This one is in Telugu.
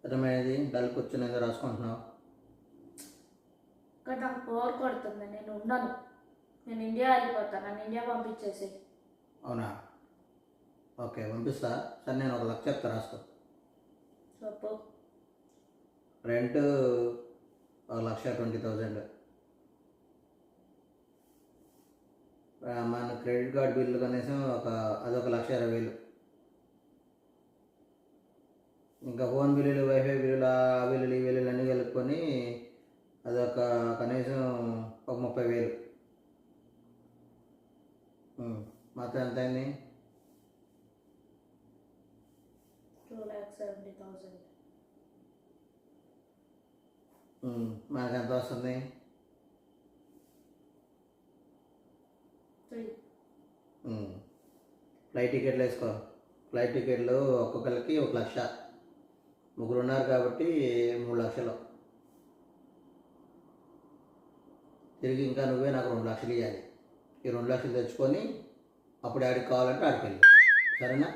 అర్థమైనది డల్ కూర్చొని ఏదో రాసుకుంటున్నావు. ఇక్కడ నాకు బోర్ కొడుతుంది, నేను ఉండను. నేను ఇండియా వెళ్ళిపోతాను, నన్ను ఇండియా పంపించేసి. అవునా? ఓకే, పంపిస్తా. సరే, నేను 1,00,000 చెప్తా, రాసుకో. చెప్పు. రెంట్ 1,20,000. మన క్రెడిట్ కార్డ్ బిల్లు కనీసం అదొక 1,20,000. ఇంకా ఫోన్ బిల్లులు, వైఫై బిల్లులు, ఆ బిల్లులు, ఈ బిల్లులు అన్నీ కలుపుకొని అదొక కనీసం ఒక 30,000. మొత్తం ఎంత అయింది? 2,70,000. మనకు ఎంత వస్తుంది? 3. ఫ్లైట్ టికెట్లు వేసుకో. ఫ్లైట్ టికెట్లు ఒక్కొక్కరికి 1,00,000. ముగ్గురు ఉన్నారు కాబట్టి 3,00,000. తిరిగి ఇంకా నువ్వే నాకు 2,00,000 ఇవ్వాలి. ఈ 2,00,000 తెచ్చుకొని అప్పుడు ఆడికి కావాలంటే ఆడికి వెళ్ళి. సరేనా?